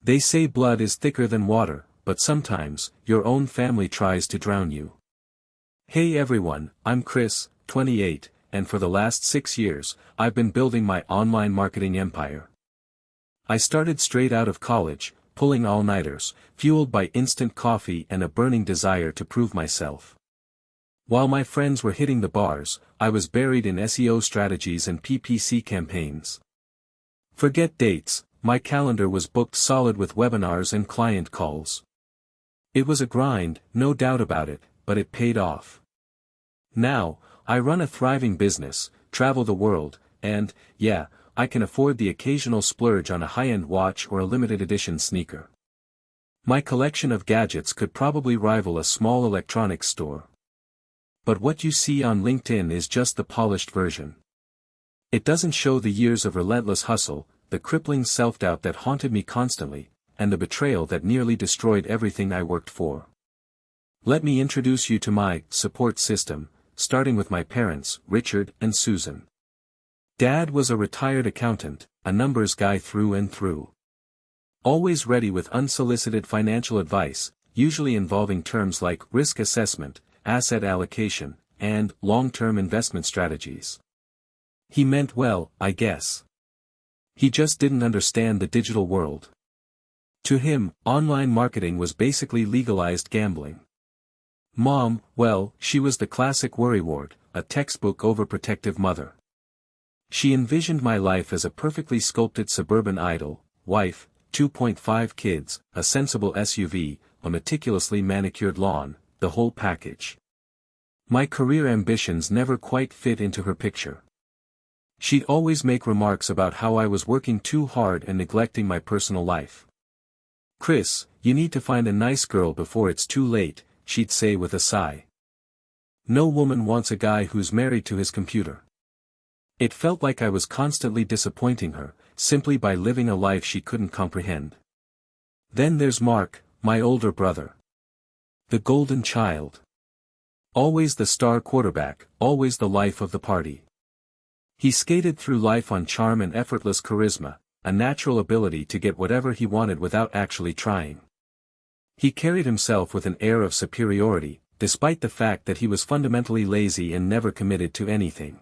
They say blood is thicker than water, but sometimes, your own family tries to drown you. Hey everyone, I'm Chris, 28, and for the last 6 years, I've been building my online marketing empire. I started straight out of college, pulling all-nighters, fueled by instant coffee and a burning desire to prove myself. While my friends were hitting the bars, I was buried in SEO strategies and PPC campaigns. Forget dates, my calendar was booked solid with webinars and client calls. It was a grind, no doubt about it, but it paid off. Now, I run a thriving business, travel the world, and, yeah, I can afford the occasional splurge on a high-end watch or a limited edition sneaker. My collection of gadgets could probably rival a small electronics store. But what you see on LinkedIn is just the polished version. It doesn't show the years of relentless hustle, the crippling self-doubt that haunted me constantly, and the betrayal that nearly destroyed everything I worked for. Let me introduce you to my support system, starting with my parents, Richard and Susan. Dad was a retired accountant, a numbers guy through and through. Always ready with unsolicited financial advice, usually involving terms like risk assessment, asset allocation, and long-term investment strategies. He meant well, I guess. He just didn't understand the digital world. To him, online marketing was basically legalized gambling. Mom, well, she was the classic worrywart, a textbook overprotective mother. She envisioned my life as a perfectly sculpted suburban idol, wife, 2.5 kids, a sensible SUV, a meticulously manicured lawn, the whole package. My career ambitions never quite fit into her picture. She'd always make remarks about how I was working too hard and neglecting my personal life. Chris, you need to find a nice girl before it's too late, she'd say with a sigh. No woman wants a guy who's married to his computer. It felt like I was constantly disappointing her, simply by living a life she couldn't comprehend. Then there's Mark, my older brother. The golden child. Always the star quarterback, always the life of the party. He skated through life on charm and effortless charisma, a natural ability to get whatever he wanted without actually trying. He carried himself with an air of superiority, despite the fact that he was fundamentally lazy and never committed to anything.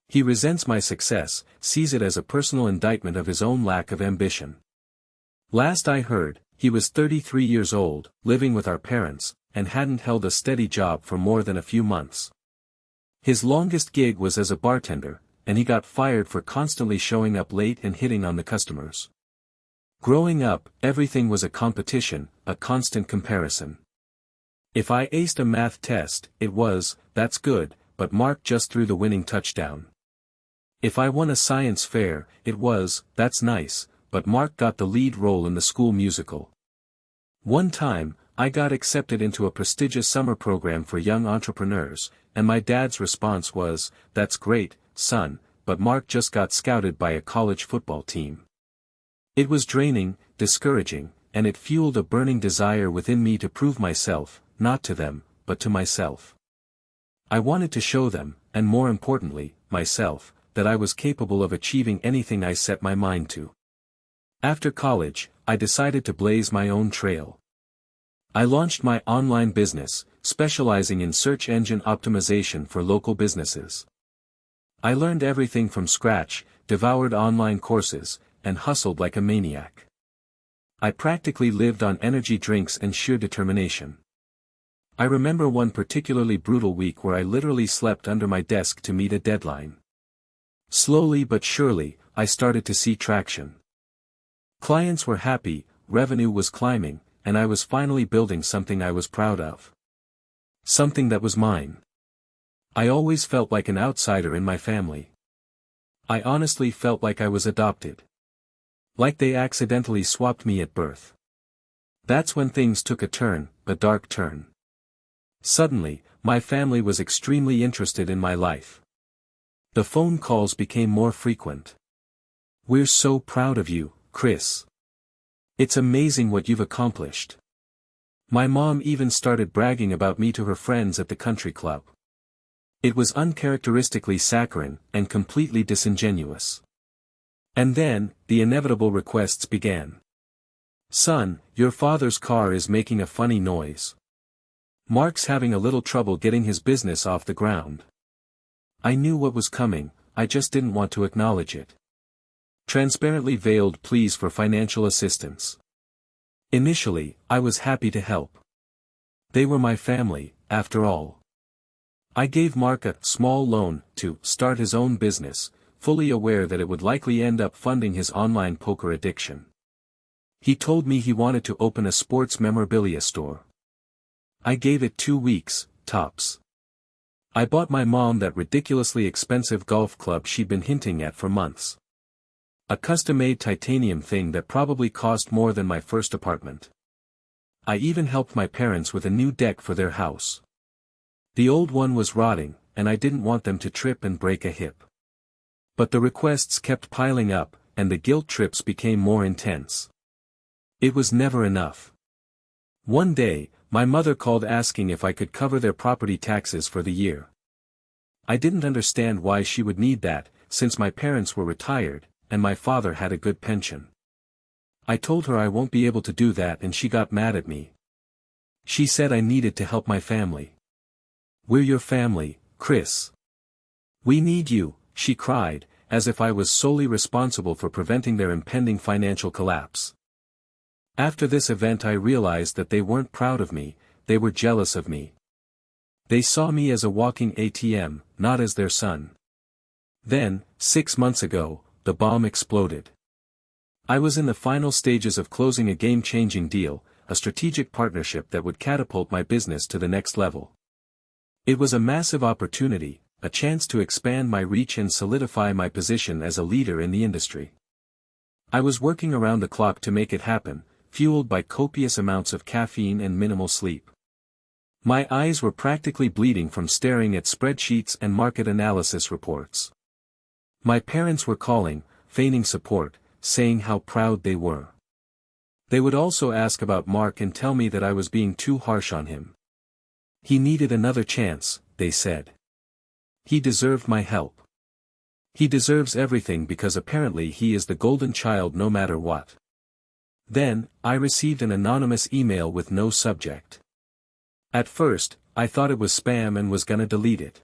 He resents my success, sees it as a personal indictment of his own lack of ambition. Last I heard, he was 33 years old, living with our parents, and hadn't held a steady job for more than a few months. His longest gig was as a bartender, and he got fired for constantly showing up late and hitting on the customers. Growing up, everything was a competition, a constant comparison. If I aced a math test, it was, that's good, but Mark just threw the winning touchdown. If I won a science fair, it was, that's nice, but Mark got the lead role in the school musical. One time, I got accepted into a prestigious summer program for young entrepreneurs, and my dad's response was, that's great, son, but Mark just got scouted by a college football team. It was draining, discouraging, and it fueled a burning desire within me to prove myself, not to them, but to myself. I wanted to show them, and more importantly, myself, that I was capable of achieving anything I set my mind to. After college, I decided to blaze my own trail. I launched my online business, specializing in search engine optimization for local businesses. I learned everything from scratch, devoured online courses, and hustled like a maniac. I practically lived on energy drinks and sheer determination. I remember one particularly brutal week where I literally slept under my desk to meet a deadline. Slowly but surely, I started to see traction. Clients were happy, revenue was climbing, and I was finally building something I was proud of. Something that was mine. I always felt like an outsider in my family. I honestly felt like I was adopted. Like they accidentally swapped me at birth. That's when things took a turn, a dark turn. Suddenly, my family was extremely interested in my life. The phone calls became more frequent. We're so proud of you, Chris. It's amazing what you've accomplished. My mom even started bragging about me to her friends at the country club. It was uncharacteristically saccharine, and completely disingenuous. And then, the inevitable requests began. "Son, your father's car is making a funny noise. Mark's having a little trouble getting his business off the ground." I knew what was coming, I just didn't want to acknowledge it. Transparently veiled pleas for financial assistance. Initially, I was happy to help. They were my family, after all. I gave Mark a small loan to start his own business, fully aware that it would likely end up funding his online poker addiction. He told me he wanted to open a sports memorabilia store. I gave it 2 weeks, tops. I bought my mom that ridiculously expensive golf club she'd been hinting at for months. A custom-made titanium thing that probably cost more than my first apartment. I even helped my parents with a new deck for their house. The old one was rotting, and I didn't want them to trip and break a hip. But the requests kept piling up, and the guilt trips became more intense. It was never enough. One day, my mother called asking if I could cover their property taxes for the year. I didn't understand why she would need that, since my parents were retired, and my father had a good pension. I told her I won't be able to do that, and she got mad at me. She said I needed to help my family. "We're your family, Chris. We need you," she cried, as if I was solely responsible for preventing their impending financial collapse. After this event I realized that they weren't proud of me, they were jealous of me. They saw me as a walking ATM, not as their son. Then, 6 months ago, the bomb exploded. I was in the final stages of closing a game-changing deal, a strategic partnership that would catapult my business to the next level. It was a massive opportunity, a chance to expand my reach and solidify my position as a leader in the industry. I was working around the clock to make it happen, fueled by copious amounts of caffeine and minimal sleep. My eyes were practically bleeding from staring at spreadsheets and market analysis reports. My parents were calling, feigning support, saying how proud they were. They would also ask about Mark and tell me that I was being too harsh on him. He needed another chance, they said. He deserved my help. He deserves everything because apparently he is the golden child no matter what. Then, I received an anonymous email with no subject. At first, I thought it was spam and was gonna delete it.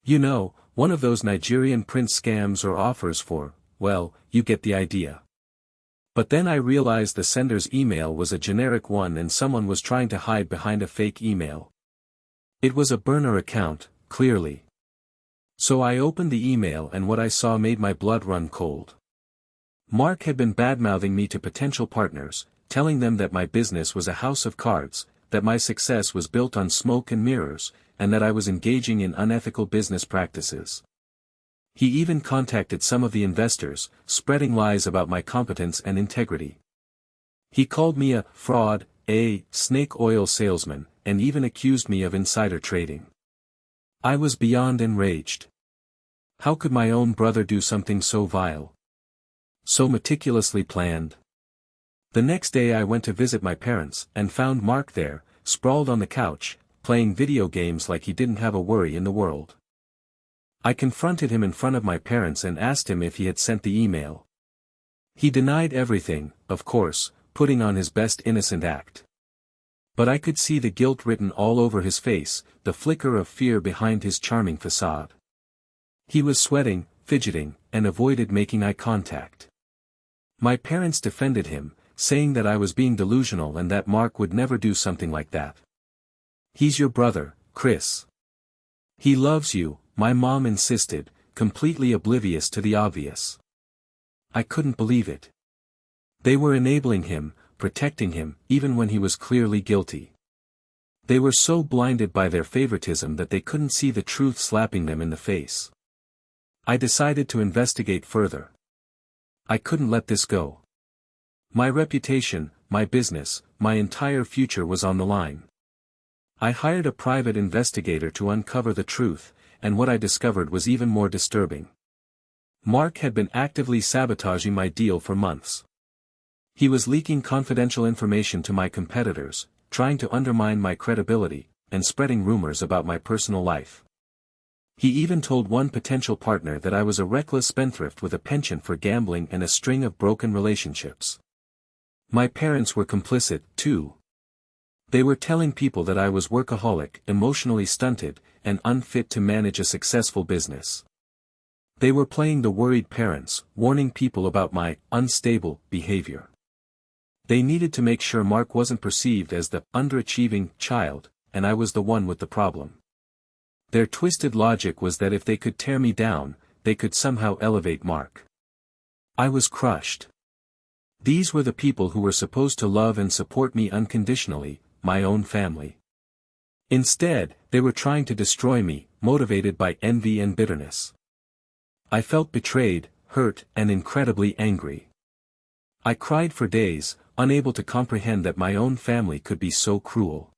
You know, one of those Nigerian prince scams or offers for, well, you get the idea. But then I realized the sender's email was a generic one and someone was trying to hide behind a fake email. It was a burner account, clearly. So I opened the email and what I saw made my blood run cold. Mark had been badmouthing me to potential partners, telling them that my business was a house of cards, that my success was built on smoke and mirrors, and that I was engaging in unethical business practices. He even contacted some of the investors, spreading lies about my competence and integrity. He called me a fraud, a snake oil salesman, and even accused me of insider trading. I was beyond enraged. How could my own brother do something so vile? So meticulously planned. The next day I went to visit my parents, and found Mark there, sprawled on the couch, playing video games like he didn't have a worry in the world. I confronted him in front of my parents and asked him if he had sent the email. He denied everything, of course, putting on his best innocent act. But I could see the guilt written all over his face, the flicker of fear behind his charming facade. He was sweating, fidgeting, and avoided making eye contact. My parents defended him, saying that I was being delusional and that Mark would never do something like that. "He's your brother, Chris. He loves you," my mom insisted, completely oblivious to the obvious. I couldn't believe it. They were enabling him, protecting him, even when he was clearly guilty. They were so blinded by their favoritism that they couldn't see the truth slapping them in the face. I decided to investigate further. I couldn't let this go. My reputation, my business, my entire future was on the line. I hired a private investigator to uncover the truth, and what I discovered was even more disturbing. Mark had been actively sabotaging my deal for months. He was leaking confidential information to my competitors, trying to undermine my credibility, and spreading rumors about my personal life. He even told one potential partner that I was a reckless spendthrift with a penchant for gambling and a string of broken relationships. My parents were complicit, too. They were telling people that I was workaholic, emotionally stunted, and unfit to manage a successful business. They were playing the worried parents, warning people about my unstable behavior. They needed to make sure Mark wasn't perceived as the underachieving child, and I was the one with the problem. Their twisted logic was that if they could tear me down, they could somehow elevate Mark. I was crushed. These were the people who were supposed to love and support me unconditionally, my own family. Instead, they were trying to destroy me, motivated by envy and bitterness. I felt betrayed, hurt, and incredibly angry. I cried for days, unable to comprehend that my own family could be so cruel.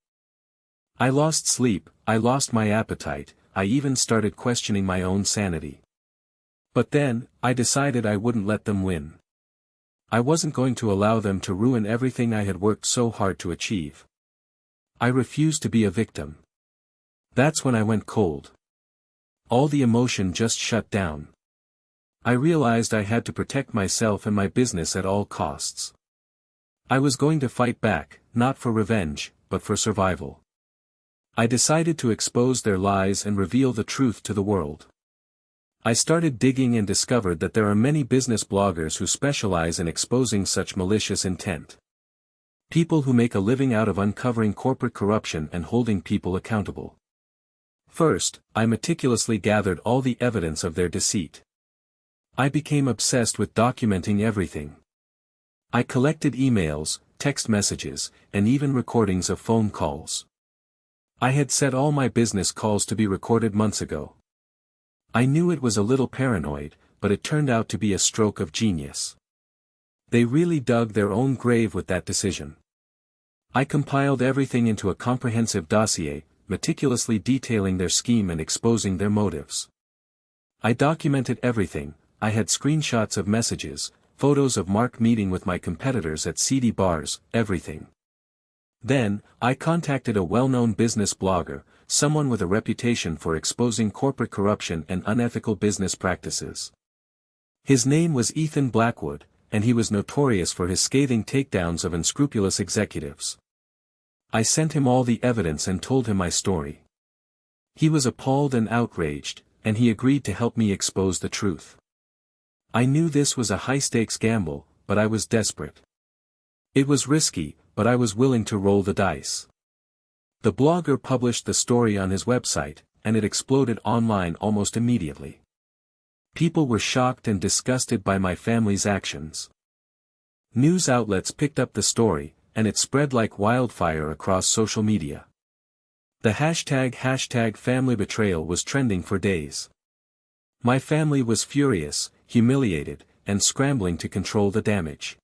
I lost sleep, I lost my appetite, I even started questioning my own sanity. But then, I decided I wouldn't let them win. I wasn't going to allow them to ruin everything I had worked so hard to achieve. I refused to be a victim. That's when I went cold. All the emotion just shut down. I realized I had to protect myself and my business at all costs. I was going to fight back, not for revenge, but for survival. I decided to expose their lies and reveal the truth to the world. I started digging and discovered that there are many business bloggers who specialize in exposing such malicious intent. People who make a living out of uncovering corporate corruption and holding people accountable. First, I meticulously gathered all the evidence of their deceit. I became obsessed with documenting everything. I collected emails, text messages, and even recordings of phone calls. I had set all my business calls to be recorded months ago. I knew it was a little paranoid, but it turned out to be a stroke of genius. They really dug their own grave with that decision. I compiled everything into a comprehensive dossier, meticulously detailing their scheme and exposing their motives. I documented everything. I had screenshots of messages, photos of Mark meeting with my competitors at seedy bars, everything. Then, I contacted a well-known business blogger, someone with a reputation for exposing corporate corruption and unethical business practices. His name was Ethan Blackwood, and he was notorious for his scathing takedowns of unscrupulous executives. I sent him all the evidence and told him my story. He was appalled and outraged, and he agreed to help me expose the truth. I knew this was a high-stakes gamble, but I was desperate. It was risky, but I was willing to roll the dice. The blogger published the story on his website, and it exploded online almost immediately. People were shocked and disgusted by my family's actions. News outlets picked up the story, and it spread like wildfire across social media. The hashtag #FamilyBetrayal was trending for days. My family was furious, humiliated, and scrambling to control the damage.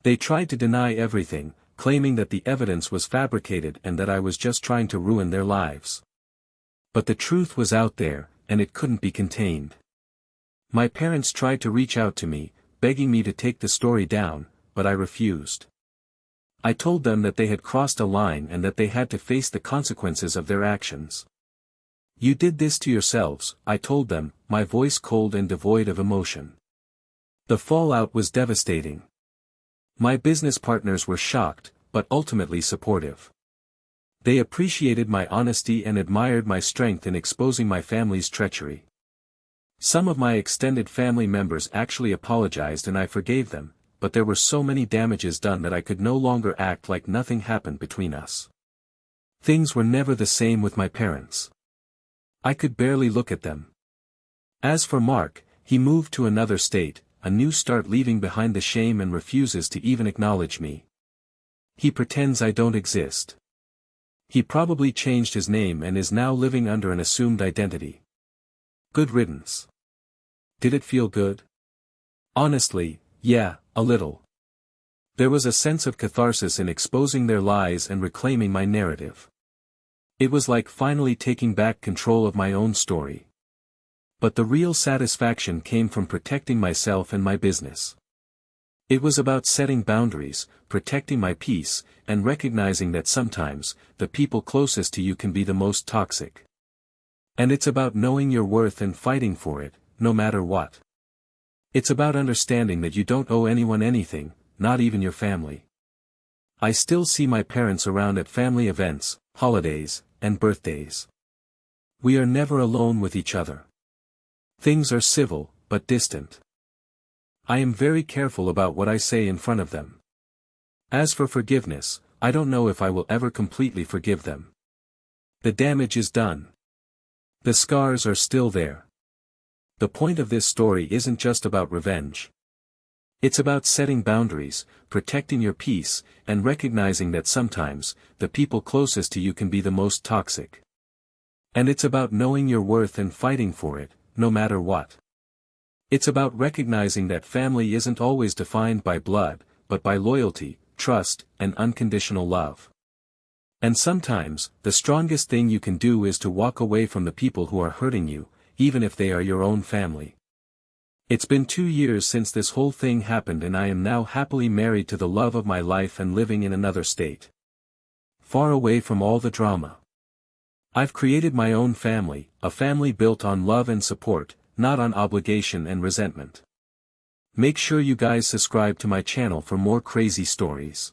They tried to deny everything, claiming that the evidence was fabricated and that I was just trying to ruin their lives. But the truth was out there, and it couldn't be contained. My parents tried to reach out to me, begging me to take the story down, but I refused. I told them that they had crossed a line and that they had to face the consequences of their actions. "You did this to yourselves," I told them, my voice cold and devoid of emotion. The fallout was devastating. My business partners were shocked, but ultimately supportive. They appreciated my honesty and admired my strength in exposing my family's treachery. Some of my extended family members actually apologized and I forgave them, but there were so many damages done that I could no longer act like nothing happened between us. Things were never the same with my parents. I could barely look at them. As for Mark, he moved to another state, a new start, leaving behind the shame, and refuses to even acknowledge me. He pretends I don't exist. He probably changed his name and is now living under an assumed identity. Good riddance. Did it feel good? Honestly, yeah, a little. There was a sense of catharsis in exposing their lies and reclaiming my narrative. It was like finally taking back control of my own story. But the real satisfaction came from protecting myself and my business. It was about setting boundaries, protecting my peace, and recognizing that sometimes, the people closest to you can be the most toxic. And it's about knowing your worth and fighting for it, no matter what. It's about understanding that you don't owe anyone anything, not even your family. I still see my parents around at family events, holidays, and birthdays. We are never alone with each other. Things are civil, but distant. I am very careful about what I say in front of them. As for forgiveness, I don't know if I will ever completely forgive them. The damage is done. The scars are still there. The point of this story isn't just about revenge. It's about setting boundaries, protecting your peace, and recognizing that sometimes, the people closest to you can be the most toxic. And it's about knowing your worth and fighting for it, no matter what. It's about recognizing that family isn't always defined by blood, but by loyalty, trust, and unconditional love. And sometimes, the strongest thing you can do is to walk away from the people who are hurting you, even if they are your own family. It's been 2 years since this whole thing happened, and I am now happily married to the love of my life and living in another state. Far away from all the drama. I've created my own family, a family built on love and support, not on obligation and resentment. Make sure you guys subscribe to my channel for more crazy stories.